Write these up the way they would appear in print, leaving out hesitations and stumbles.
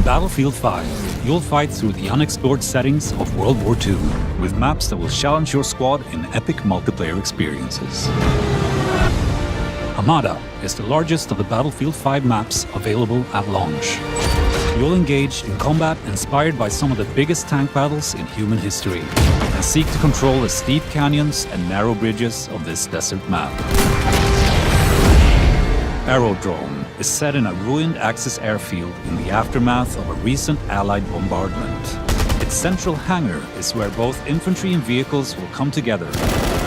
Battlefield 5, you'll fight through the unexplored settings of World War II, with maps that will challenge your squad in epic multiplayer experiences. Armada is the largest of the Battlefield 5 maps available at launch. You'll engage in combat inspired by some of the biggest tank battles in human history, and seek to control the steep canyons and narrow bridges of this desert map. Aerodrome is set in a ruined Axis airfield in the aftermath of a recent Allied bombardment. Its central hangar is where both infantry and vehicles will come together,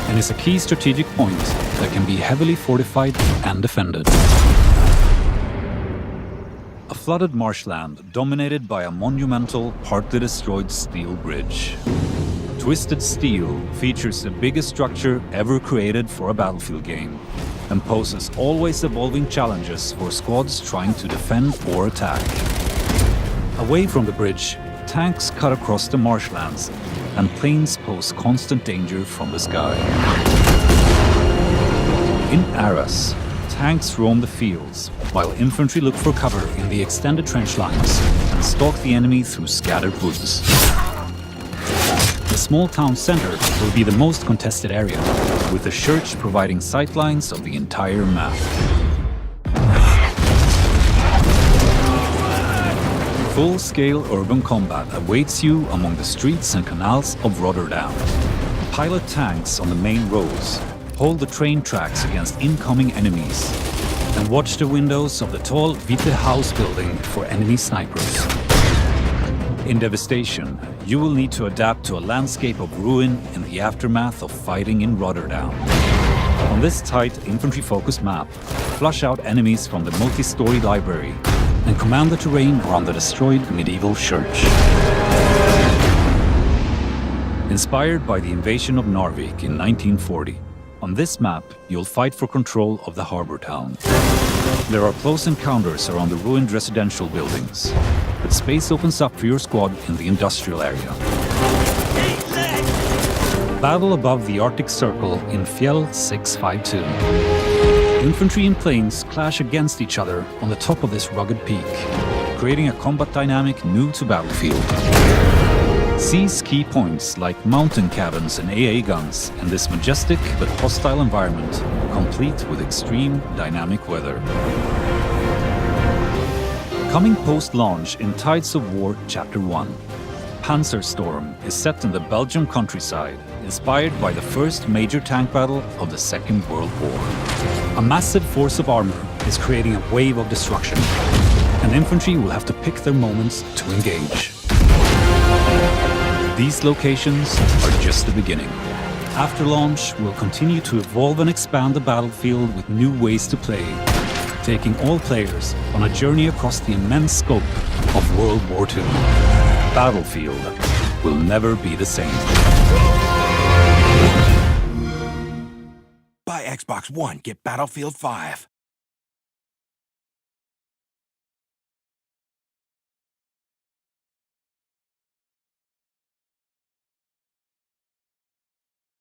and is a key strategic point that can be heavily fortified and defended. A flooded marshland dominated by a monumental, partly destroyed steel bridge. Twisted Steel features the biggest structure ever created for a Battlefield game, and poses always evolving challenges for squads trying to defend or attack. Away from the bridge, tanks cut across the marshlands, and planes pose constant danger from the sky. In Arras, tanks roam the fields, while infantry look for cover in the extended trench lines and stalk the enemy through scattered woods. The small town center will be the most contested area, with the church providing sightlines of the entire map. Full-scale urban combat awaits you among the streets and canals of Rotterdam. Pilot tanks on the main roads, hold the train tracks against incoming enemies, and watch the windows of the tall Witte House building for enemy snipers. In Devastation, you will need to adapt to a landscape of ruin in the aftermath of fighting in Rotterdam. On this tight, infantry-focused map, flush out enemies from the multi-story library and command the terrain around the destroyed medieval church. Inspired by the invasion of Narvik in 1940, on this map, you'll fight for control of the harbor town. There are close encounters around the ruined residential buildings, but space opens up for your squad in the industrial area. Battle above the Arctic Circle in Fjell 652. Infantry and planes clash against each other on the top of this rugged peak, creating a combat dynamic new to Battlefield. Seize key points like mountain cabins and AA guns in this majestic but hostile environment, complete with extreme dynamic weather. Coming post-launch in Tides of War Chapter 1, Panzerstorm is set in the Belgian countryside, inspired by the first major tank battle of the Second World War. A massive force of armor is creating a wave of destruction, and infantry will have to pick their moments to engage. These locations are just the beginning. After launch, we'll continue to evolve and expand the battlefield with new ways to play, taking all players on a journey across the immense scope of World War II. Battlefield will never be the same. Buy Xbox One, get Battlefield 5.